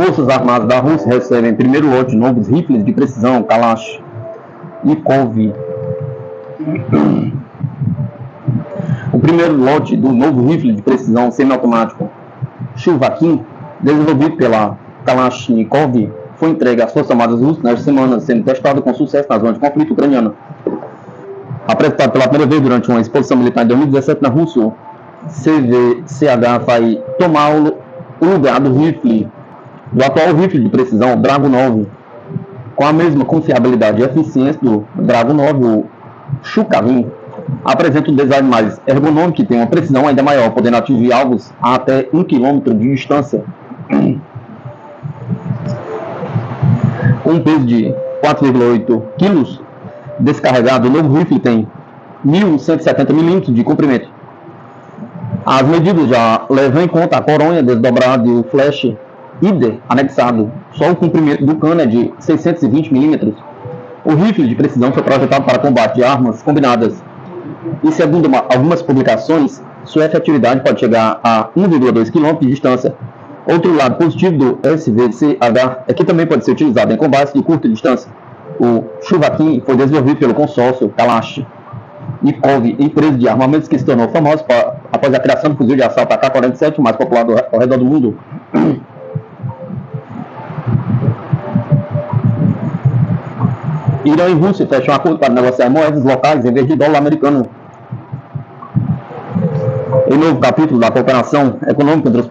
Forças Armadas da Rússia recebem primeiro lote de novos rifles de precisão Kalashnikov. O primeiro lote do novo rifle de precisão semiautomático Chuvakin, desenvolvido pela Kalashnikov, foi entregue às Forças Armadas Russas nesta semana, sendo testado com sucesso na zona de conflito ucraniana. Apresentado pela primeira vez durante uma exposição militar em 2017 na Rússia, o CVCH vai tomar o lugar do atual rifle de precisão Drago 9, com a mesma confiabilidade e eficiência do Drago 9, o Shukavin. Apresenta um design mais ergonômico e tem uma precisão ainda maior, podendo atingir alvos a até 1 km de distância. Com um peso de 4,8 kg, descarregado, o novo rifle tem 1.170 mm de comprimento. As medidas já levam em conta a coronha desdobrada e o flash IDE anexado. Só o comprimento do cano é de 620 mm. O rifle de precisão foi projetado para combate de armas combinadas e, segundo algumas publicações, sua efetividade pode chegar a 1,2 km de distância. Outro lado positivo do SVCH é que também pode ser utilizado em combates de curta distância. O Chuvakin foi desenvolvido pelo consórcio Kalashnikov, empresa de armamentos que se tornou famosa após a criação do fuzil de assalto AK-47, mais popular ao redor do mundo. Irã e Rússia fecham um acordo para negociar moedas locais em vez de dólar americano. Em novo capítulo da cooperação econômica entre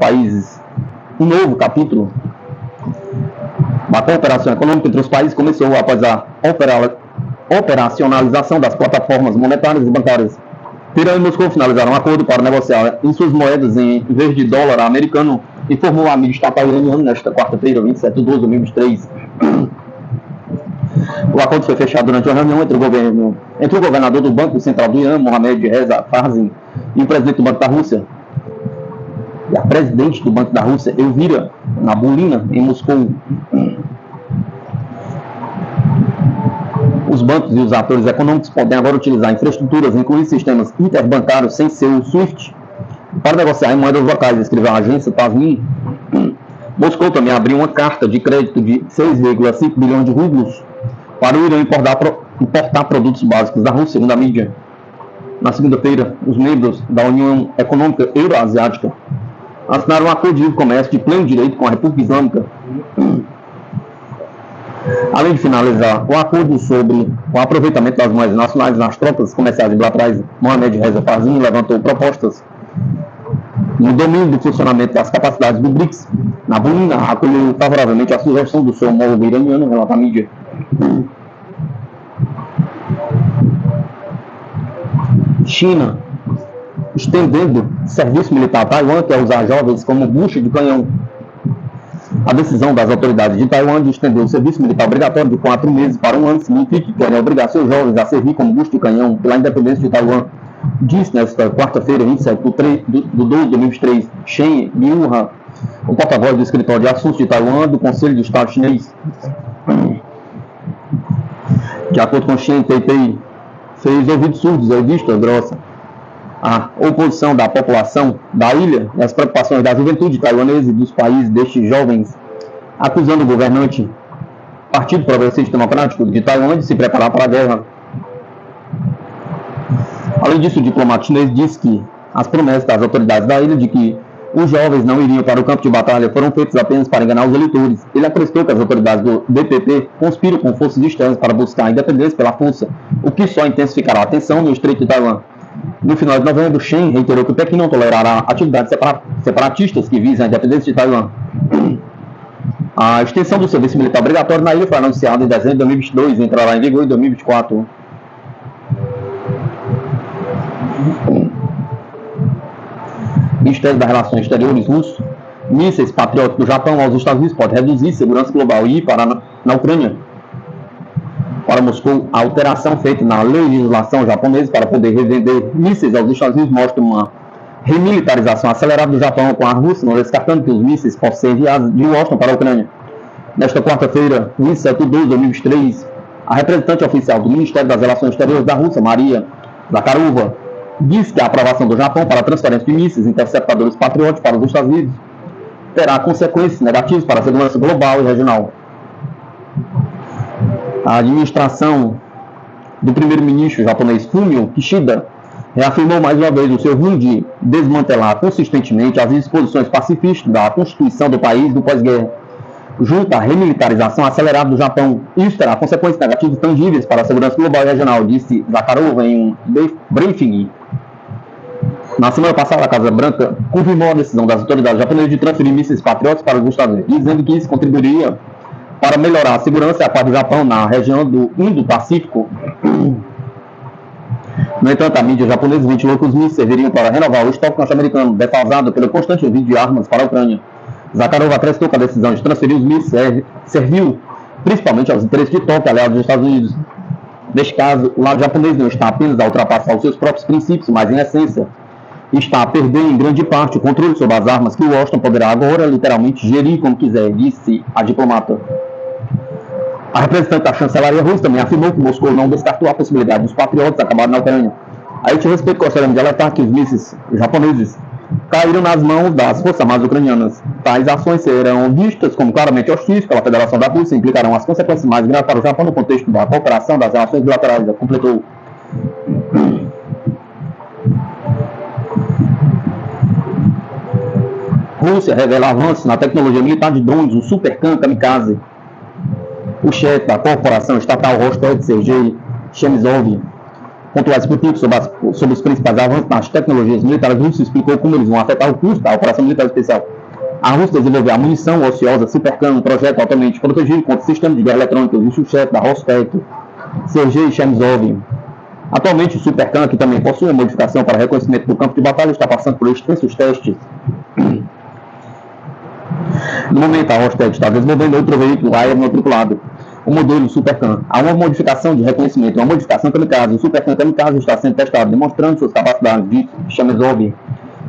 os países, começou após a operacionalização das plataformas monetárias e bancárias. Irã e Moscou finalizaram um acordo para negociar em suas moedas em vez de dólar americano, informou a mídia estatal iraniana nesta quarta-feira, 27 de 12 de 2023. O acordo foi fechado durante uma reunião entre o governador do Banco Central do Irã, Mohammad Reza Farzin, e o presidente do Banco da Rússia. E a presidente do Banco da Rússia, Elvira Nabiullina, em Moscou. Os bancos e os atores econômicos podem agora utilizar infraestruturas, incluindo sistemas interbancários sem ser o SWIFT, para negociar em moedas locais, escreveu a agência Tasnim. Moscou também abriu uma carta de crédito de 6,5 bilhões de rublos para o Irã importar produtos básicos da Rússia, segundo a mídia. Na segunda-feira, os membros da União Econômica Euroasiática assinaram um acordo de livre comércio de pleno direito com a República Islâmica. Além de finalizar o acordo sobre o aproveitamento das moedas nacionais nas trocas comerciais bilaterais, Mohammad Reza Farzin levantou propostas no domínio do funcionamento das capacidades do BRICS. Nabiullina acolheu favoravelmente a sugestão do seu homólogo iraniano, relata a mídia. China estendendo serviço militar a Taiwan, quer usar jovens como bucha de canhão. A decisão das autoridades de Taiwan de estender o serviço militar obrigatório de 4 meses para 1 ano significa que querem obrigar seus jovens a servir como bucha de canhão pela independência de Taiwan, disse nesta quarta-feira, 27 de 12 de 2023, Shen Liuhan, o porta-voz do escritório de assuntos de Taiwan do Conselho de Estado chinês. De acordo com Shen, Taipei fez ouvidos surdos e vista grossa a oposição da população da ilha e as preocupações da juventude taiwanesa e dos países destes jovens, acusando o governante Partido Progressista Democrático de Taiwan de se preparar para a guerra. Além disso, o diplomata chinês disse que as promessas das autoridades da ilha de que os jovens não iriam para o campo de batalha foram feitas apenas para enganar os eleitores. Ele acrescentou que as autoridades do DPP conspiram com forças externas para buscar a independência pela força, o que só intensificará a tensão no Estreito de Taiwan. No final de novembro, Shen reiterou que o Pequim não tolerará atividades separatistas que visam a independência de Taiwan. A extensão do serviço militar obrigatório na ilha foi anunciada em dezembro de 2022 e entrará em vigor em 2024. Ministério das Relações Exteriores russo: mísseis patrióticos do Japão aos Estados Unidos pode reduzir segurança global e ir na Ucrânia. Para Moscou, a alteração feita na legislação japonesa para poder revender mísseis aos Estados Unidos mostra uma remilitarização acelerada do Japão com a Rússia, não descartando que os mísseis possam ser enviados de Washington para a Ucrânia. Nesta quarta-feira, 27 de 12 de 2023, a representante oficial do Ministério das Relações Exteriores da Rússia, Maria Zakharova, disse que a aprovação do Japão para a transferência de mísseis interceptadores patrióticos para os Estados Unidos terá consequências negativas para a segurança global e regional. A administração do primeiro-ministro japonês Fumio Kishida reafirmou mais uma vez o seu rumo de desmantelar consistentemente as disposições pacifistas da Constituição do país do pós-guerra, junto à remilitarização acelerada do Japão. Isso terá consequências negativas tangíveis para a segurança global e regional, disse Zakharov em um briefing. Na semana passada, a Casa Branca confirmou a decisão das autoridades japonesas de transferir mísseis patriotas para os Estados Unidos, dizendo que isso contribuiria para melhorar a segurança e a paz do Japão na região do Indo-Pacífico. No entanto, a mídia japonesa ventilou que os mísseis serviriam para renovar o estoque norte-americano, defasado pelo constante envio de armas para a Ucrânia. Zakharov acrescentou que a decisão de transferir os mísseis serviu principalmente aos interesses de Tóquio, aliados dos Estados Unidos. Neste caso, o lado japonês não está apenas a ultrapassar os seus próprios princípios, mas, em essência, está a perder em grande parte o controle sobre as armas que Washington poderá agora literalmente gerir como quiser, disse a diplomata. A representante da chancelaria russa também afirmou que Moscou não descartou a possibilidade dos patriotas acabarem na Ucrânia. A este respeito, gostaríamos de alertar que os mísseis japoneses caíram nas mãos das forças armadas ucranianas. Tais ações serão vistas como claramente hostis pela Federação da Rússia e implicarão as consequências mais graves para o Japão no contexto da cooperação das relações bilaterais, completou. Rússia revela avanços na tecnologia militar de drones, o Super-Khan Kamikaze. O chefe da corporação estatal Rostec, Sergei Chemizov, pontuou a Sputnik sobre os principais avanços nas tecnologias militares russas e explicou como eles vão afetar o custo da operação militar especial. A Rússia desenvolveu a munição ociosa Super-Khan, um projeto altamente protegido contra sistemas de guerra eletrônica, disse o chefe da Rostec, Sergei Chemizov. Atualmente, o Super-Khan, que também possui uma modificação para reconhecimento do campo de batalha, está passando por extensos testes. No momento, a Rostec está desenvolvendo outro veículo aéreo não tripulado, o modelo Super-Khan. Há uma modificação de reconhecimento, uma modificação kamikaze. O Super-Khan kamikaze está sendo testado, demonstrando suas capacidades, disse Chemizov.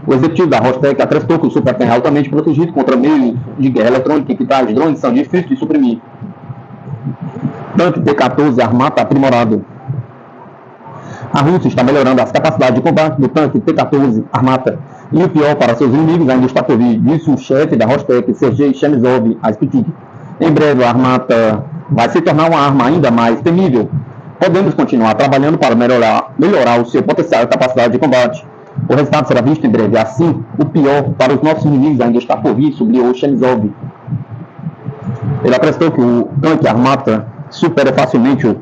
O executivo da Rostec acrescentou que o Super-Khan é altamente protegido contra meios de guerra eletrônica que tais drones são difíceis de suprimir. Tanque T-14 Armata aprimorado. A Rússia está melhorando as capacidades de combate do tanque T-14 Armata. E o pior para seus inimigos ainda está por vir, disse o chefe da Rostec, Sergei Chemizov, a Sputnik. Em breve, a Armata vai se tornar uma arma ainda mais temível. Podemos continuar trabalhando para melhorar o seu potencial e capacidade de combate. O resultado será visto em breve. Assim, o pior para os nossos inimigos ainda está por vir, sublinhou Chemizov. Ele acrescentou que o tanque Armata supera facilmente o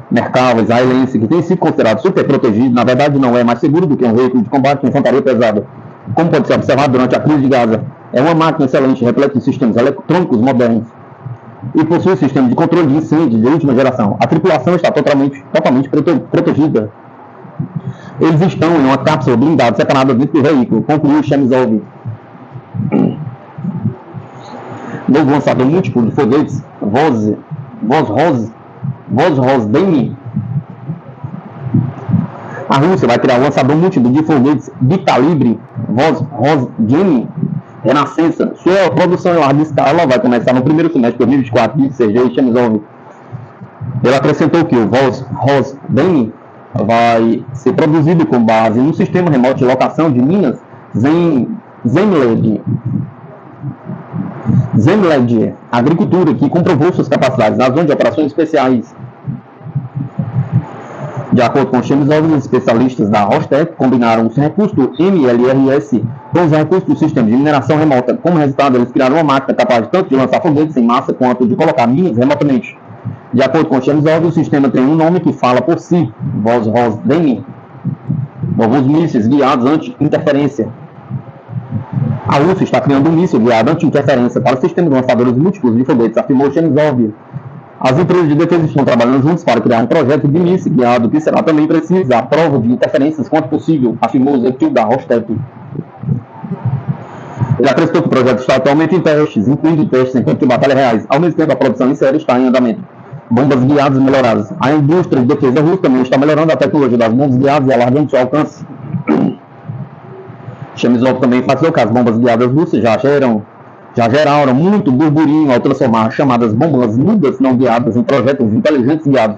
Merkava israelense, que tem sido considerado super protegido. Na verdade, não é mais seguro do que um veículo de combate de infantaria pesada. Como pode ser observado durante a crise de Gaza, é uma máquina excelente, repleta de sistemas eletrônicos modernos e possui um sistema de controle de incêndio de última geração. A tripulação está totalmente protegida. Eles estão em uma cápsula blindada separada dentro do veículo, concluiu Chemizov. Novo lançador múltiplo de foguetes Vozrozhdeny. A Rússia vai criar um lançador múltiplo de foguetes de calibre Vozrozhdeny Renascença. Sua produção em larga escala vai começar no primeiro semestre de 2024, disse Sergei Chemizov. Ele acrescentou que o Vozrozhdeny vai ser produzido com base no sistema remoto de locação de minas Zemled Agricultura, que comprovou suas capacidades na zona de operações especiais. De acordo com Chemizov, os especialistas da Rostec combinaram os recursos do MLRS com os recursos do sistema de mineração remota. Como resultado, eles criaram uma máquina capaz tanto de lançar foguetes em massa quanto de colocar minas remotamente. De acordo com Chemizov, o sistema tem um nome que fala por si, Vozrozhdeny. Novos mísseis guiados anti-interferência. A Rússia está criando um míssil guiado anti-interferência para o sistema de lançadores múltiplos de foguetes, afirmou Chemizov. As empresas de defesa estão trabalhando juntos para criar um projeto de míssil guiado que será também preciso à prova de interferências quanto possível, afirmou o executivo da Rostec. Ele acrescentou que o projeto está atualmente em testes, incluindo testes em campo de batalha reais. Ao mesmo tempo, a produção em série está em andamento. Bombas guiadas melhoradas. A indústria de defesa russa também está melhorando a tecnologia das bombas guiadas e alargando seu alcance. Chemizov também enfatizou que as bombas guiadas russas já geraram muito burburinho ao transformar chamadas bombas mudas não guiadas em projetos inteligentes guiados.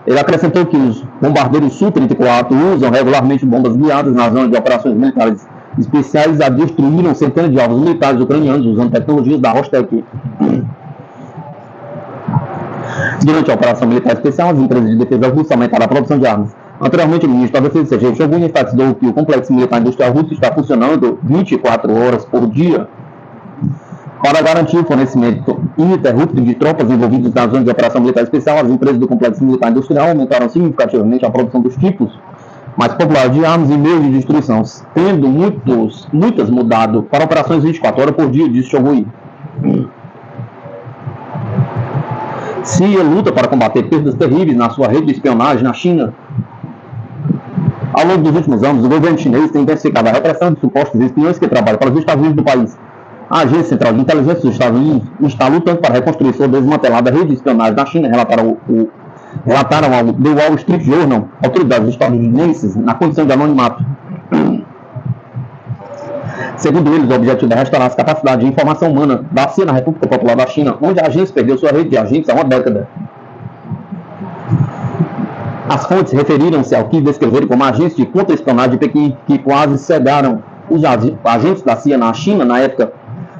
Ele acrescentou que os bombardeiros Su-34 usam regularmente bombas guiadas na zona de operações militares especiais destruíram centenas de alvos militares ucranianos usando tecnologias da Rostec. Durante a operação militar especial, as empresas de defesa russas aumentaram a produção de armas. Anteriormente, o ministro da Defesa, Sergei Shogun, enfatizou que o complexo militar industrial russo está funcionando 24 horas por dia para garantir o fornecimento ininterrupto de tropas envolvidas na zona de operação militar especial. As empresas do complexo militar industrial aumentaram significativamente a produção dos tipos mais populares de armas e meios de destruição, tendo muitas mudado para operações 24 horas por dia, disse Shogun. CIA luta para combater perdas terríveis na sua rede de espionagem na China. Ao longo dos últimos anos, o governo chinês tem intensificado a repressão de supostos espiões que trabalham para os Estados Unidos do país. A Agência Central de Inteligência dos Estados Unidos está lutando para reconstruir sua desmantelada rede de espionagem na China, relataram ao The Wall Street Journal, autoridades estadunidenses, na condição de anonimato. Segundo eles, o objetivo é restaurar as capacidades de informação humana da CIA na República Popular da China, onde a agência perdeu sua rede de agentes há uma década. As fontes referiram-se ao que descreveram como agentes de contra-espionagem de Pequim, que quase cegaram os agentes da CIA na China na época,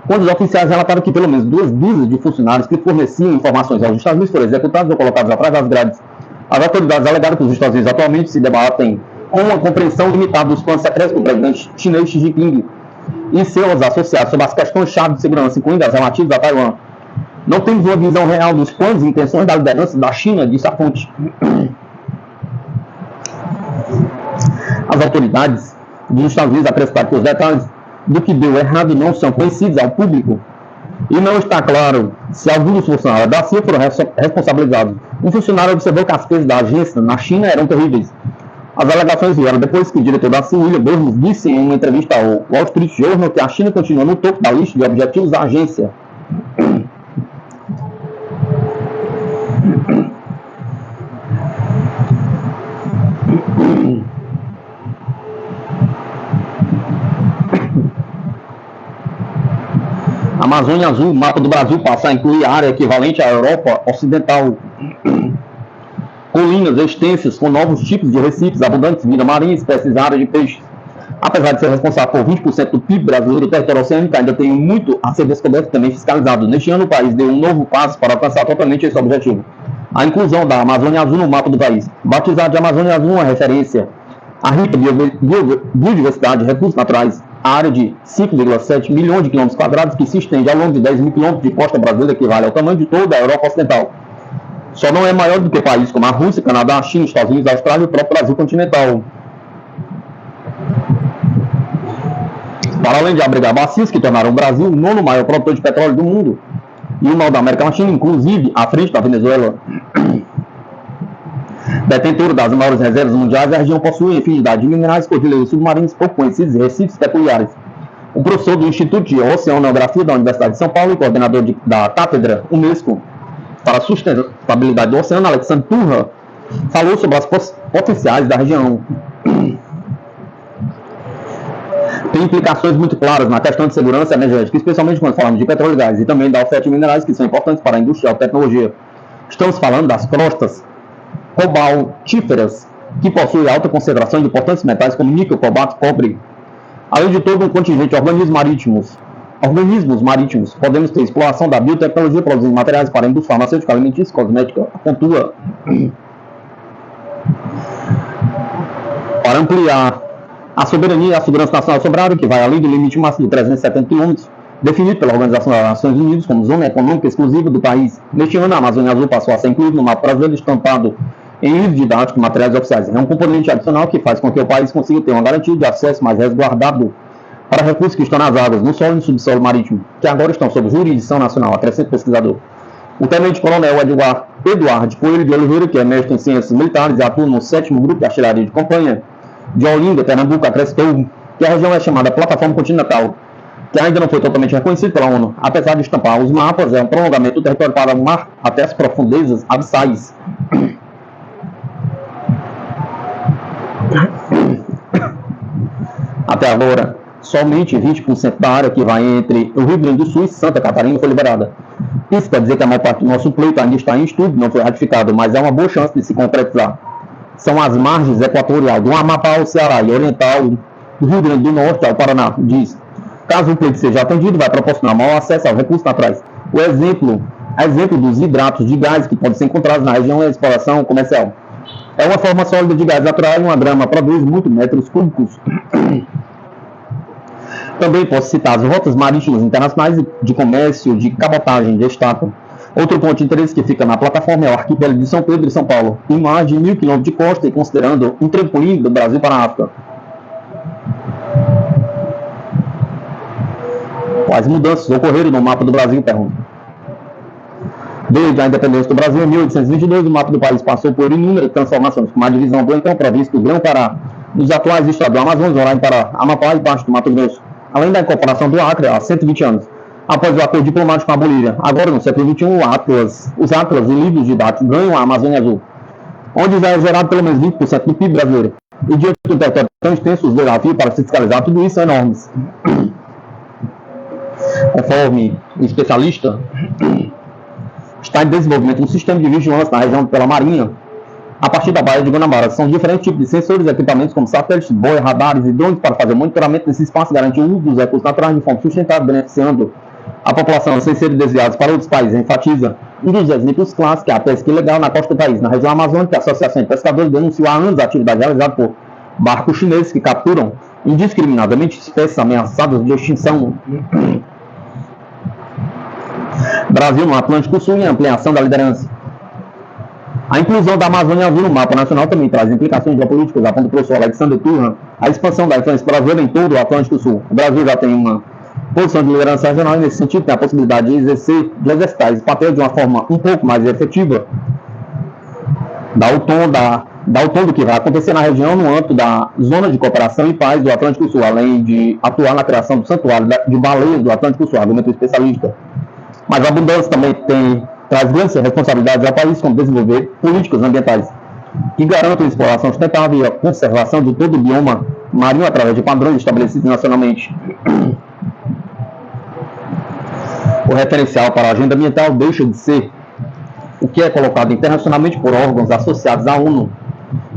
quando os oficiais relataram que pelo menos 2 dúzias de funcionários que forneciam informações aos Estados Unidos foram executados ou colocados atrás das grades. As autoridades alegaram que os Estados Unidos atualmente se debatem com uma compreensão limitada dos planos secretos do presidente chinês Xi Jinping e seus associados sobre as questões-chave de segurança, incluindo as relativas a Taiwan. Não temos uma visão real dos planos e intenções da liderança da China, disse a fonte. As autoridades dos Estados Unidos acrescentaram que os detalhes do que deu errado não são conhecidos ao público e não está claro se alguns dos funcionários da CIA foram responsabilizados. Um funcionário observou que as perdas da agência na China eram terríveis. As alegações vieram depois que o diretor da CIA, William Burns, disse em uma entrevista ao Wall Street Journal que a China continua no topo da lista de objetivos da agência. Amazônia Azul, mapa do Brasil, passa a incluir a área equivalente à Europa Ocidental. Colinas extensas com novos tipos de recifes, abundantes vida marinha e espécies raras de peixes. Apesar de ser responsável por 20% do PIB brasileiro, o território oceânico ainda tem muito a ser descoberto e também fiscalizado. Neste ano, o país deu um novo passo para alcançar totalmente esse objetivo. A inclusão da Amazônia Azul no mapa do país. Batizado de Amazônia Azul, uma referência à rica biodiversidade e recursos naturais. A área de 5,7 milhões de quilômetros quadrados que se estende ao longo de 10 mil quilômetros de costa brasileira, equivale ao tamanho de toda a Europa Ocidental. Só não é maior do que países como a Rússia, Canadá, China, Estados Unidos, Austrália e o próprio Brasil continental. Para além de abrigar bacias que tornaram o Brasil o 9º maior produtor de petróleo do mundo e o maior da América Latina, inclusive à frente da Venezuela. Detentora das maiores reservas mundiais, a região possui infinidade de minerais, cordilheiras submarinas pouco conhecidos e recifes peculiares. O professor do Instituto de Oceanografia da Universidade de São Paulo e coordenador da Cátedra Unesco para a Sustentabilidade do Oceano, Alexandre Turra, falou sobre as potenciais da região. Tem implicações muito claras na questão de segurança energética, especialmente quando falamos de petróleo e gás, e também da oferta de minerais que são importantes para a indústria e a tecnologia. Estamos falando das crostas cobaltíferas, que possuem alta concentração de importantes metais como níquel, cobalto, cobre. Além de todo um contingente de organismos marítimos, podemos ter exploração da biotecnologia produzindo materiais para a indústria farmacêutica, alimentícia, cosmética, pontua. Para ampliar a soberania e a segurança nacional sobre a área, que vai além do limite máximo de 370 km, definido pela Organização das Nações Unidas como Zona Econômica Exclusiva do país. Neste ano, a Amazônia Azul passou a ser incluída no mapa brasileiro, estampado em livro didático e materiais oficiais. É um componente adicional que faz com que o país consiga ter uma garantia de acesso mais resguardado para recursos que estão nas águas, no solo e no subsolo marítimo, que agora estão sob jurisdição nacional, acrescenta o pesquisador. O tenente-coronel Eduardo Coelho de Oliveira, que é mestre em ciências militares e atua no 7º Grupo de Artilharia de Campanha de Olinda, Pernambuco, acrescentou que a região é chamada Plataforma Continental, que ainda não foi totalmente reconhecido pela ONU. Apesar de estampar os mapas, é um prolongamento do território para o mar até as profundezas abissais. Até agora, somente 20% da área que vai entre o Rio Grande do Sul e Santa Catarina foi liberada. Isso quer dizer que a maior parte do nosso pleito ainda está em estudo, não foi ratificado, mas há uma boa chance de se concretizar. São as margens equatoriais do Amapá ao Ceará e oriental do Rio Grande do Norte ao Paraná, diz: caso o pleito seja atendido, vai proporcionar maior acesso ao recurso naturais. O exemplo dos hidratos de gás que podem ser encontrados na região é a exploração comercial. É uma forma sólida de gás natural e uma grama produz muitos metros cúbicos. Também posso citar as rotas marítimas internacionais de comércio, de cabotagem, de estátua. Outro ponto de interesse que fica na plataforma é o arquipélago de São Pedro e São Paulo, em mais de 1.000 km de costa e considerando um trampolim do Brasil para a África. Quais mudanças ocorreram no mapa do Brasil? Pergunta. Desde a independência do Brasil, em 1822, o mapa do país passou por inúmeras transformações, como a divisão do então província do Grão-Pará, dos atuais estados do Amazonas, Roraima, Pará, Amapá e parte do Mato Grosso, além da incorporação do Acre há 120 anos, após o acordo diplomático com a Bolívia. Agora, no século XXI, os atlas e livros didáticos ganham a Amazônia Azul, onde já é gerado pelo menos 20% do PIB brasileiro. E diante do território tão extenso, os desafios para fiscalizar tudo isso são enormes. Conforme o especialista, está em desenvolvimento um sistema de vigilância na região pela Marinha, a partir da Baía de Guanabara. São diferentes tipos de sensores e equipamentos, como satélites, boias, radares e drones, para fazer o monitoramento desse espaço e garantir o uso dos recursos naturais de forma sustentável, beneficiando a população sem serem desviados para outros países. Enfatiza um dos exemplos clássicos, é a pesca ilegal na costa do país. Na região amazônica, a Associação de Pescadores denunciou há anos a atividade realizada por barcos chineses que capturam indiscriminadamente espécies ameaçadas de extinção. Brasil no Atlântico Sul e a ampliação da liderança. A inclusão da Amazônia Azul no mapa nacional também traz implicações geopolíticas, aponta o professor Alexander Turhan. A expansão da influência brasileira em todo o Atlântico Sul. O Brasil já tem uma posição de liderança regional e, nesse sentido, tem a possibilidade de exercitar esse papel de uma forma um pouco mais efetiva. Dá o tom do que vai acontecer na região no âmbito da Zona de Cooperação e Paz do Atlântico Sul, além de atuar na criação do Santuário de Baleias do Atlântico Sul, argumenta o especialista. Mas a abundância também traz grandes responsabilidades ao país, como desenvolver políticas ambientais que garantam a exploração sustentável e a conservação de todo o bioma marinho através de padrões estabelecidos nacionalmente. O referencial para a agenda ambiental deixa de ser o que é colocado internacionalmente por órgãos associados à ONU.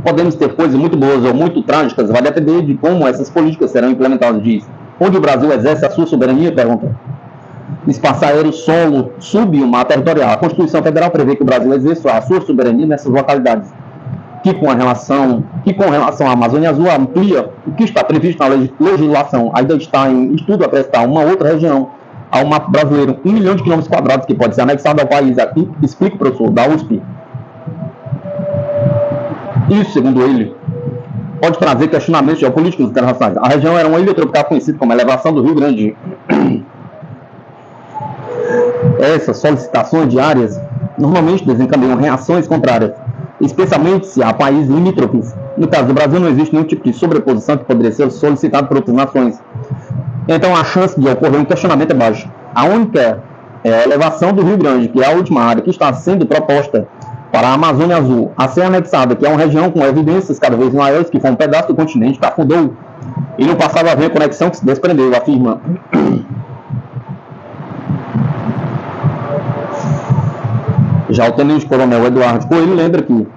Podemos ter coisas muito boas ou muito trágicas, vai depender de como essas políticas serão implementadas, diz. Onde o Brasil exerce a sua soberania? Pergunta. Espaço aéreo, solo, sub e o mar territorial. A Constituição Federal prevê que o Brasil exerça a sua soberania nessas localidades, que com relação à Amazônia Azul amplia o que está previsto na legislação. Ainda está em estudo acrescentar uma outra região ao mapa brasileiro, 1 milhão de quilômetros quadrados, que pode ser anexado ao país. Aqui explica o professor da USP. Isso, segundo ele, pode trazer questionamentos geopolíticos internacionais. A região era uma ilha tropical conhecida como a elevação do Rio Grande. Essas solicitações diárias normalmente desencadeiam reações contrárias, especialmente se há países limítrofes. No caso do Brasil, não existe nenhum tipo de sobreposição que poderia ser solicitado por outras nações. Então, a chance de ocorrer um questionamento é baixa. A única é a elevação do Rio Grande, que é a última área que está sendo proposta para a Amazônia Azul a ser anexada, que é uma região com evidências cada vez maiores que foi um pedaço do continente que afundou e no passado havia conexão que se desprendeu, afirma. Já o tenente-coronel Eduardo Coelho lembra que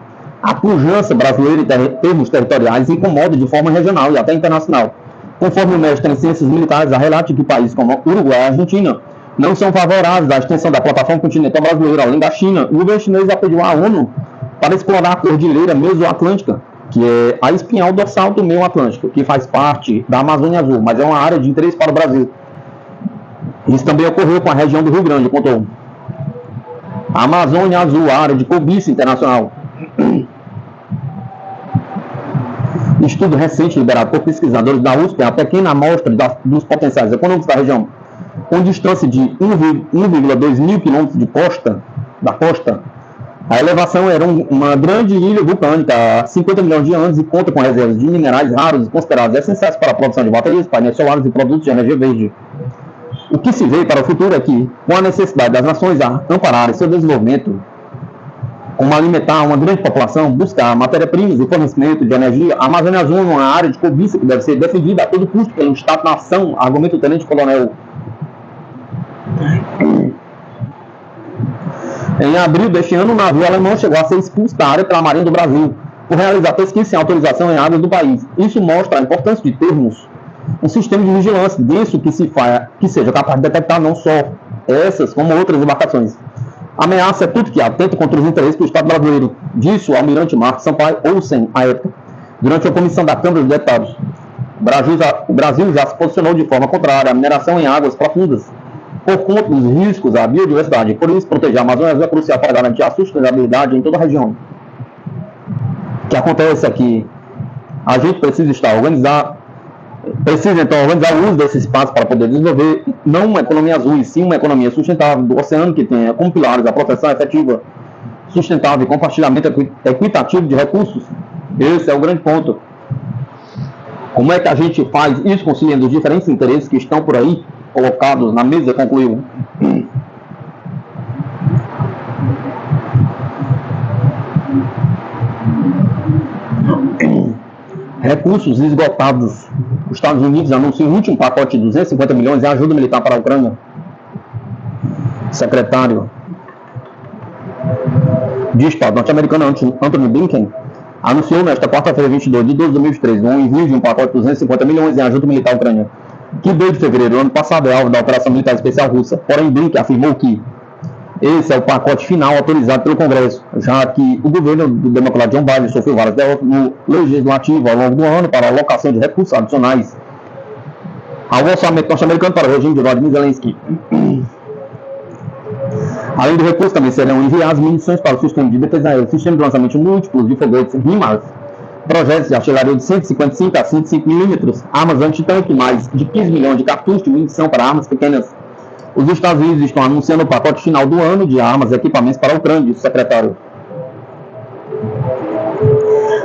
a pujança brasileira em termos territoriais incomoda de forma regional e até internacional. Conforme o mestre em ciências militares, há relatos de que países como Uruguai e Argentina não são favoráveis à extensão da plataforma continental brasileira, além da China. O governo chinês já pediu à ONU para explorar a cordilheira Mesoatlântica, que é a espinhal dorsal do meio Atlântico, que faz parte da Amazônia Azul, mas é uma área de interesse para o Brasil. Isso também ocorreu com a região do Rio Grande, contou. A Amazônia Azul, a área de cobiça internacional. Estudo recente liberado por pesquisadores da USP, a pequena amostra dos potenciais econômicos da região, com distância de 1,2 mil quilômetros da costa, a elevação era uma grande ilha vulcânica há 50 milhões de anos e conta com reservas de minerais raros e considerados essenciais para a produção de baterias, painéis solares e produtos de energia verde. O que se vê para o futuro é que, com a necessidade das nações a ampararem seu desenvolvimento, como alimentar uma grande população, buscar matéria-primas e fornecimento de energia, a Amazônia Azul é uma área de cobiça que deve ser defendida a todo custo pelo Estado-nação, argumenta o tenente-coronel. Em abril deste ano, o navio alemão chegou a ser expulso da área pela Marinha do Brasil, por realizar pesquisa sem autorização em águas do país. Isso mostra a importância de termos um sistema de vigilância denso que seja capaz de detectar não só essas, como outras embarcações. A ameaça é tudo que atenta contra os interesses do Estado brasileiro, disse o almirante Marcos Sampaio Olsen, à época, durante a comissão da Câmara dos Deputados. O Brasil já se posicionou de forma contrária à mineração em águas profundas, por conta dos riscos à biodiversidade. Por isso, proteger a Amazônia é crucial para garantir a sustentabilidade em toda a região. O que acontece é que a gente precisa então organizar o uso desse espaço para poder desenvolver não uma economia azul, e sim uma economia sustentável do oceano que tenha como pilares a proteção efetiva, sustentável e compartilhamento equitativo de recursos. Esse é o grande ponto. Como é que a gente faz isso conciliando os diferentes interesses que estão por aí colocados na mesa, concluiu. Recursos esgotados. Os Estados Unidos anunciam o último pacote de 250 milhões em ajuda militar para a Ucrânia. Secretário de Estado norte-americano Anthony Blinken anunciou nesta quarta-feira, 22 de 12 de 2023, um envio de um pacote de 250 milhões em ajuda militar à Ucrânia, que desde fevereiro do ano passado é alvo da Operação Militar Especial Russa. Porém, Blinken afirmou que esse é o pacote final autorizado pelo Congresso, já que o governo do democrata John Biden sofreu várias derrotas no legislativo ao longo do ano para a alocação de recursos adicionais ao orçamento norte-americano para o regime de Vladimir Zelensky. Além do recurso, também serão enviadas munições para o sistema de defesa aérea, sistema de lançamento múltiplos de foguetes HIMARS, projetos de artilharia de 155 a 105 milímetros, armas antitanque, mais de 15 milhões de cartuchos de munição para armas pequenas. Os Estados Unidos estão anunciando o pacote final do ano de armas e equipamentos para a Ucrânia, disse o secretário.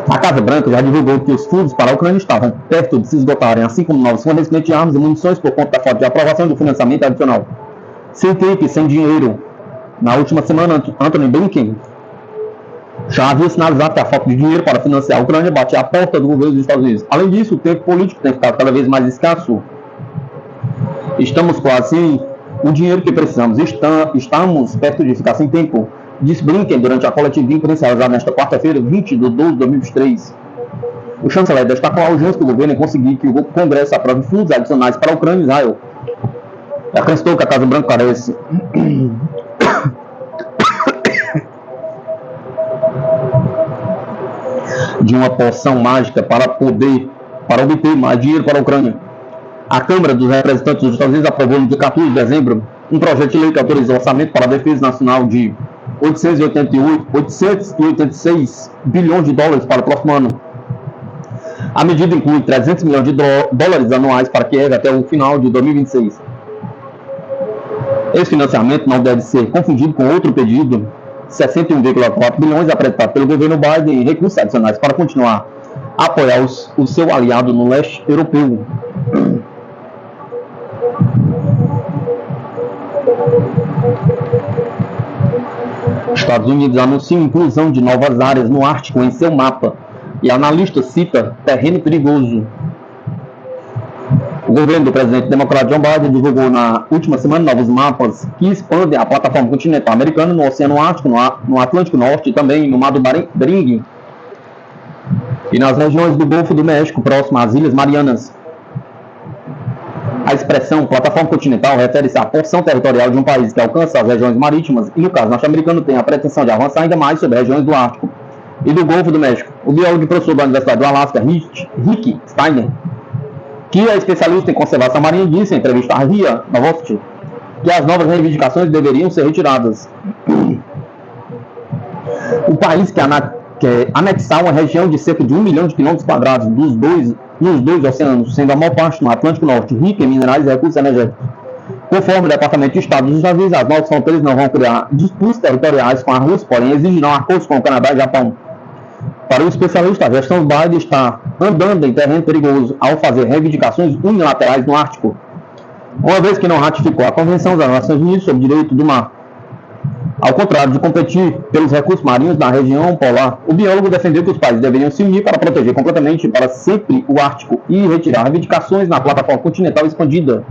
A Casa Branca já divulgou que os fundos para a Ucrânia estavam perto de se esgotarem, assim como novos fornecimentos de armas e munições por conta da falta de aprovação do financiamento adicional. Sem tempo e sem dinheiro. Na última semana, Anthony Blinken já havia sinalizado que a falta de dinheiro para financiar a Ucrânia batia a porta do governo dos Estados Unidos. Além disso, o tempo político tem ficado cada vez mais escasso. Estamos quase sem o dinheiro que precisamos. Estamos perto de ficar sem tempo, disse Blinken durante a coletiva de imprensa realizada nesta quarta-feira, 20 de 12 de 2023. O chanceler destacou a urgência do governo em conseguir que o Congresso aprove fundos adicionais para a Ucrânia e Israel. Acrescentou que a Casa Branca carece de uma poção mágica para obter mais dinheiro para a Ucrânia. A Câmara dos Representantes dos Estados Unidos aprovou no dia 14 de dezembro um projeto de lei que autoriza o orçamento para a defesa nacional de 886 bilhões de dólares para o próximo ano. A medida inclui 300 milhões de dólares anuais para Kiev até o final de 2026. Esse financiamento não deve ser confundido com outro pedido, 61,4 bilhões apresentado pelo governo Biden em recursos adicionais para continuar a apoiar o seu aliado no leste europeu. Estados Unidos anunciam inclusão de novas áreas no Ártico em seu mapa e analista cita terreno perigoso. O governo do presidente democrata John Biden divulgou na última semana novos mapas que expandem a plataforma continental americana no Oceano Ártico, no Atlântico Norte e também no Mar do Bering e nas regiões do Golfo do México, próximo às Ilhas Marianas. A expressão plataforma continental refere-se à porção territorial de um país que alcança as regiões marítimas e, no caso norte-americano, tem a pretensão de avançar ainda mais sobre regiões do Ártico e do Golfo do México. O biólogo e professor da Universidade do Alasca, Rick Steiner, que é especialista em conservação marinha, disse em entrevista à RIA Novosti que as novas reivindicações deveriam ser retiradas. O país quer anexar uma região de cerca de 1 milhão de quilômetros quadrados nos dois oceanos, sendo a maior parte no Atlântico Norte, rica em minerais e recursos energéticos. Conforme o Departamento de Estado dos Estados Unidos, as novas fronteiras não vão criar disputas territoriais com a Rússia, porém exigirão acordos com o Canadá e Japão. Para o especialista, a gestão Biden está andando em terreno perigoso ao fazer reivindicações unilaterais no Ártico, uma vez que não ratificou a Convenção das Nações Unidas sobre o Direito do Mar. Ao contrário de competir pelos recursos marinhos na região polar, o biólogo defendeu que os países deveriam se unir para proteger completamente para sempre o Ártico e retirar reivindicações na plataforma continental expandida.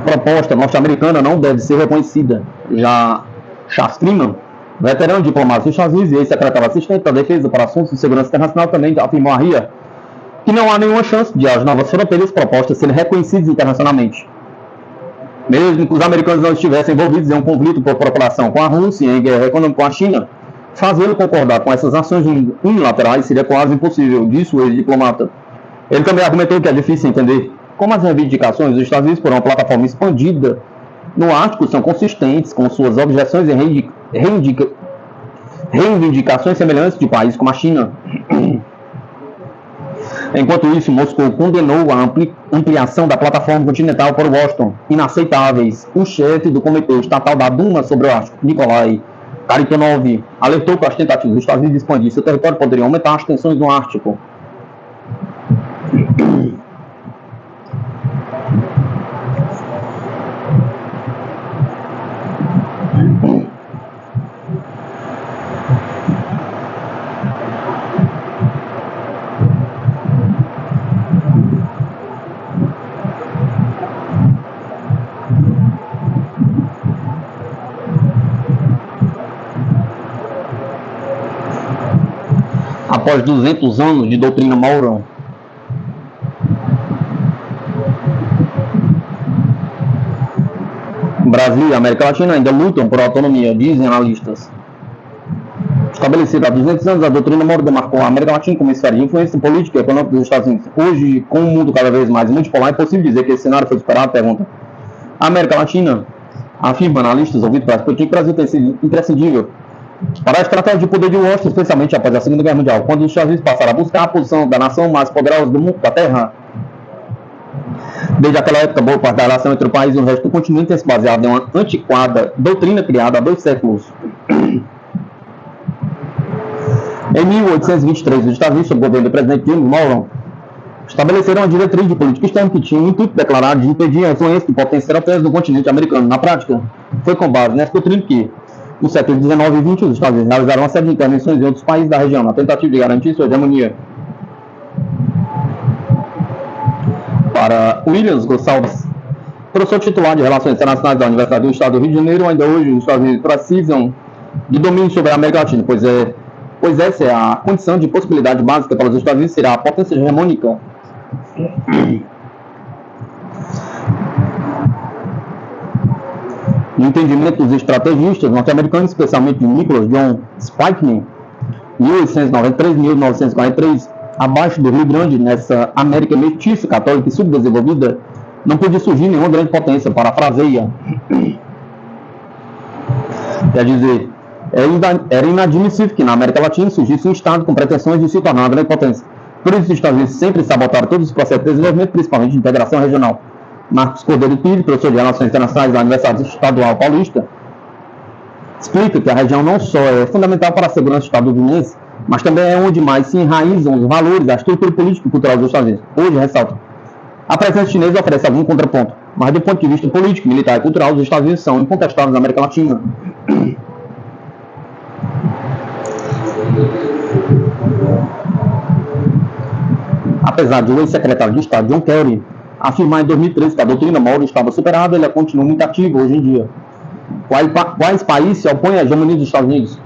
Proposta norte-americana não deve ser reconhecida. Já Charles Freeman, veterano diplomata dos Estados Unidos e ex-secretário assistente da Defesa para Assuntos de Segurança Internacional, também afirmou à RIA que não há nenhuma chance de as novas fronteiras propostas serem reconhecidas internacionalmente. Mesmo que os americanos não estivessem envolvidos em um conflito por procuração com a Rússia e em guerra econômica com a China, fazê-lo concordar com essas ações unilaterais seria quase impossível, disse o ex-diplomata. Ele também argumentou que é difícil entender como as reivindicações dos Estados Unidos por uma plataforma expandida no Ártico são consistentes com suas objeções e reivindicações semelhantes de países como a China. Enquanto isso, Moscou condenou a ampliação da plataforma continental por Washington, inaceitáveis. O chefe do Comitê Estatal da Duma sobre o Ártico, Nikolai Kharitonov, alertou que as tentativas dos Estados Unidos de expandir seu território poderiam aumentar as tensões no Ártico. Após 200 anos de doutrina Monroe, Brasil e América Latina ainda lutam por autonomia, dizem analistas. Estabelecida há 200 anos, a doutrina Monroe demarcou a América Latina como esfera de influência política e econômica dos Estados Unidos. Hoje, com um mundo cada vez mais multipolar, é possível dizer que esse cenário foi superado? Pergunta. A América Latina, afirma analistas ouvidos para a política, que o Brasil tem sido imprescindível para a estratégia de poder de Washington, especialmente após a Segunda Guerra Mundial, quando os Estados Unidos passaram a buscar a posição da nação mais poderosa do mundo, da Terra. Desde aquela época, boa parte da relação entre o país e o resto do continente tem se baseado em uma antiquada doutrina criada há 2 séculos. Em 1823, os Estados Unidos, sob o governo do presidente James Monroe, estabeleceram uma diretriz de política externa que tinha o intuito declarado de impedir a influência de potências europeias no continente americano. Na prática, foi com base nessa doutrina que, no século XIX e XX, os Estados Unidos realizaram uma série de intervenções em outros países da região, na tentativa de garantir sua hegemonia. Para Williams Gonçalves, professor titular de Relações Internacionais da Universidade do Estado do Rio de Janeiro, ainda hoje os Estados Unidos precisam de domínio sobre a América Latina, pois essa é a condição de possibilidade básica para os Estados Unidos ser a potência hegemônica. No entendimento dos estrategistas norte-americanos, especialmente Nicholas John Spikman, 1893-1943, abaixo do Rio Grande, nessa América mestiça, católica e subdesenvolvida, não podia surgir nenhuma grande potência, parafraseia. Quer dizer, era inadmissível que na América Latina surgisse um Estado com pretensões de se tornar uma grande potência. Por isso, os Estados Unidos sempre sabotaram todos os processos de desenvolvimento, principalmente de integração regional. Marcos Cordeiro Pires, professor de Relações Internacionais da Universidade Estadual Paulista, explica que a região não só é fundamental para a segurança estadunidense, mas também é onde mais se enraizam os valores da estrutura política e cultural dos Estados Unidos. Hoje, ressalta, a presença chinesa oferece algum contraponto, mas do ponto de vista político, militar e cultural, os Estados Unidos são incontestáveis na América Latina. Apesar de o ex-secretário de Estado John Kerry afirmar em 2013 que a doutrina Monroe estava superada, ela continua muito ativa hoje em dia. Quais países se opõem à hegemonia dos Estados Unidos?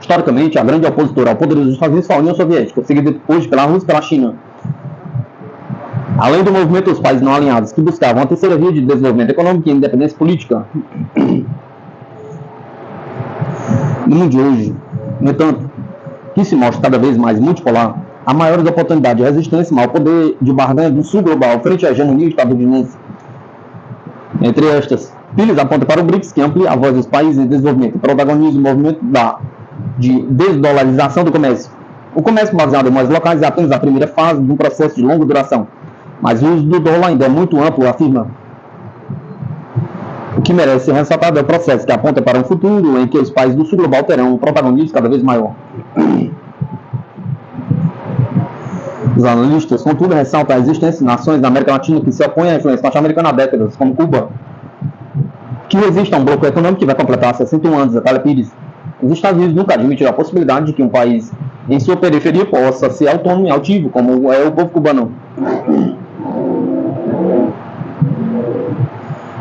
Historicamente, a grande opositora ao poder dos Estados Unidos foi a União Soviética, seguida hoje pela Rússia e pela China. Além do movimento dos países não alinhados, que buscavam a terceira via de desenvolvimento econômico e independência política. No mundo de hoje, no entanto, que se mostra cada vez mais multipolar, há maiores oportunidades de resistência ao poder de barganha do sul global frente à hegemonia estadunidense. Entre estas, Pires aponta para o BRICS, que amplia a voz dos países em desenvolvimento e protagoniza o movimento de desdolarização do comércio. O comércio baseado em moedas locais é apenas a primeira fase de um processo de longa duração, mas o uso do dólar ainda é muito amplo, afirma. O que merece ser ressaltado é o processo que aponta para um futuro em que os países do sul global terão um protagonismo cada vez maior. Os analistas, contudo, ressaltam a existência de nações da América Latina que se opõem à influência norte-americana há décadas, como Cuba, que resiste a um bloco econômico que vai completar 61 anos, detalha Pires. Os Estados Unidos nunca admitiram a possibilidade de que um país em sua periferia possa ser autônomo e altivo, como é o povo cubano.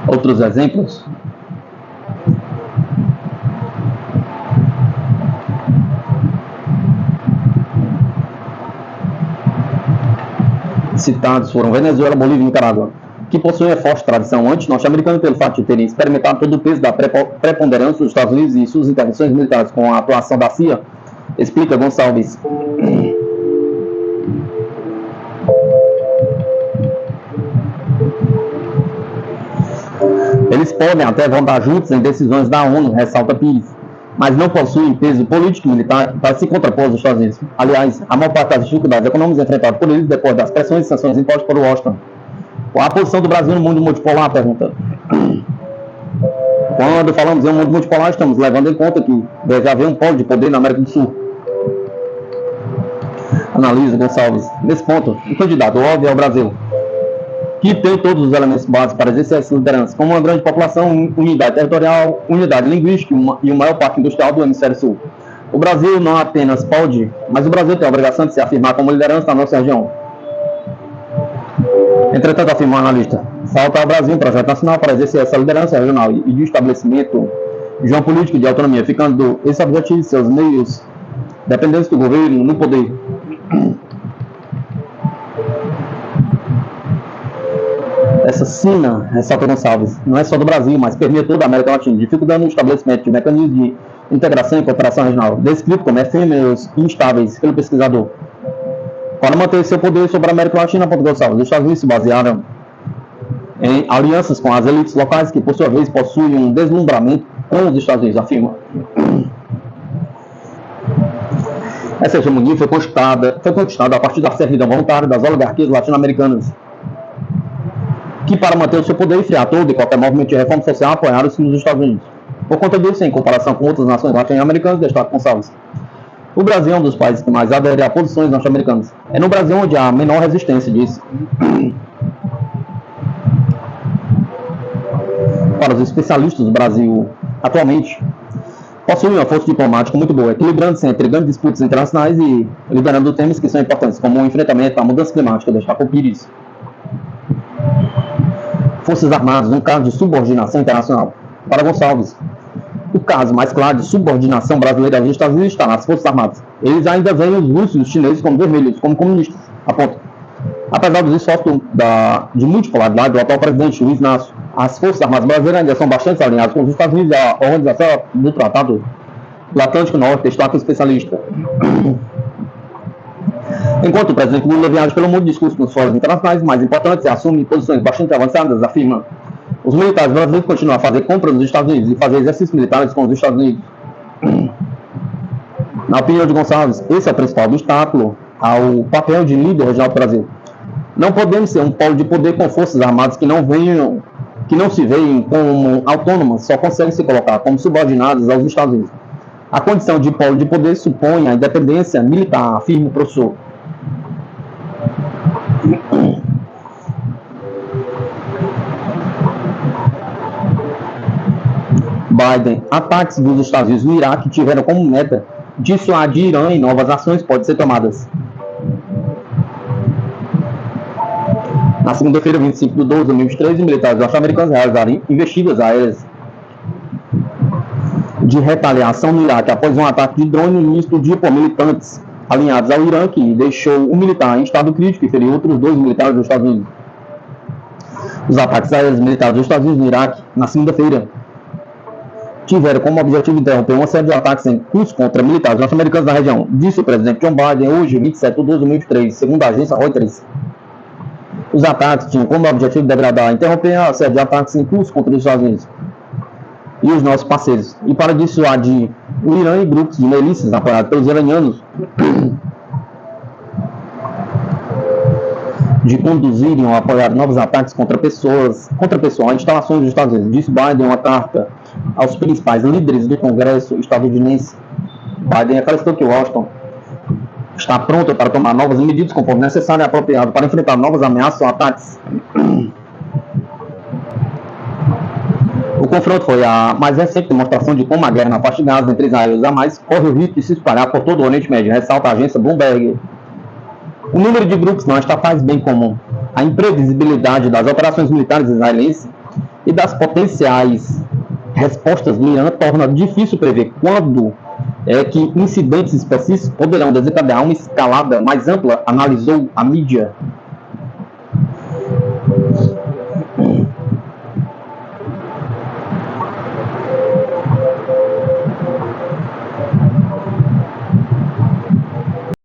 Outros exemplos. citados foram Venezuela, Bolívia e Nicarágua, que possuem a forte tradição anti-norte-americana pelo fato de terem experimentado todo o peso da preponderância dos Estados Unidos e suas intervenções militares com a atuação da CIA, explica Gonçalves. Eles podem até votar juntos em decisões da ONU, ressalta Pires, mas não possuem peso político e militar para se contrapor aos Estados Unidos. Aliás, a maior parte das dificuldades econômicas enfrentadas por eles depois das pressões e sanções impostas por Washington. Qual a posição do Brasil no mundo multipolar? Pergunta. Quando falamos em um mundo multipolar, estamos levando em conta que deve haver um polo de poder na América do Sul. Analisa Gonçalves. Nesse ponto, o candidato óbvio é o Brasil, que tem todos os elementos básicos para exercer essa liderança, como uma grande população, unidade territorial, unidade linguística e o maior parque industrial do hemisfério sul. O Brasil não apenas pode, mas o Brasil tem a obrigação de se afirmar como liderança na nossa região. Entretanto, afirma o analista, falta ao Brasil um projeto nacional para exercer essa liderança regional e de estabelecimento de uma política de autonomia, ficando esse objetivo e seus meios dependentes do governo no poder. Essa sina, ressalta Gonçalves, não é só do Brasil, mas permeia toda a América Latina, dificultando o estabelecimento de mecanismos de integração e cooperação regional, descrito como efêmeros e instáveis pelo pesquisador. Para manter seu poder sobre a América Latina, Gonçalves, os Estados Unidos se basearam em alianças com as elites locais, que por sua vez possuem um deslumbramento com os Estados Unidos, afirma. Essa hegemonia foi conquistada a partir da servidão voluntária das oligarquias latino-americanas, que para manter o seu poder e frear todo e qualquer movimento de reforma social apoiaram-se nos Estados Unidos. Por conta disso, em comparação com outras nações latino-americanas, destaca Gonçalves, o Brasil é um dos países que mais adere a posições norte-americanas. É no Brasil onde há a menor resistência disso. Para os especialistas do Brasil, atualmente, possui uma força diplomática muito boa, equilibrando-se entre grandes disputas internacionais e liderando temas que são importantes, como o enfrentamento à mudança climática, destacou Pires. Forças Armadas, um caso de subordinação internacional. Para Gonçalves, o caso mais claro de subordinação brasileira aos Estados Unidos está nas Forças Armadas. Eles ainda veem os russos e os chineses como vermelhos, como comunistas. Aponta. Apesar dos esforços de multipolaridade do atual presidente Luiz Inácio, as Forças Armadas brasileiras ainda são bastante alinhadas com os Estados Unidos e a Organização do Tratado do Atlântico Norte, destaca o especialista. Enquanto o presidente Lula viaja pelo mundo, discurso nos fóruns internacionais mais importantes e assume posições bastante avançadas, afirma: os militares brasileiros continuam a fazer compras nos Estados Unidos e fazer exercícios militares com os Estados Unidos. Na opinião de Gonçalves, esse é o principal obstáculo ao papel de líder regional do Brasil. Não podemos ser um polo de poder com forças armadas que não se veem como autônomas, só conseguem se colocar como subordinadas aos Estados Unidos. A condição de polo de poder supõe a independência militar, afirma o professor. Biden, ataques dos Estados Unidos no Iraque tiveram como meta dissuadir Irã e novas ações podem ser tomadas. Na segunda-feira, 25 de 12 de 2023, os militares norte-americanos realizaram investidas aéreas de retaliação no Iraque após um ataque de drone no início do dia por militantes alinhados ao Irã, que deixou um militar em estado crítico e feriu outros 2 militares dos Estados Unidos. Os ataques aéreos militares dos Estados Unidos no Iraque, na segunda-feira, tiveram como objetivo interromper uma série de ataques em curso contra militares norte-americanos na região, disse o presidente John Biden hoje, 27 de 12 de 2023, segundo a agência Reuters. Os ataques tinham como objetivo degradar, interromper a série de ataques em curso contra os Estados Unidos e os nossos parceiros, e para dissuadir o Irã e grupos de milícias apoiados pelos iranianos de conduzirem ou apoiar novos ataques contra pessoas e instalações dos Estados Unidos, disse Biden em uma carta aos principais líderes do Congresso estadunidense. Biden acrescentou que Washington está pronta para tomar novas medidas conforme necessário e apropriado para enfrentar novas ameaças ou ataques. O confronto foi a mais recente demonstração de como a guerra na faixa de Gaza entre Israel e os Hamas corre o risco de se espalhar por todo o Oriente Médio, ressalta a agência Bloomberg. O número de grupos não estatais, bem como a imprevisibilidade das operações militares israelenses e das potenciais respostas do Irã torna difícil prever quando que incidentes específicos poderão desencadear uma escalada mais ampla, analisou a mídia.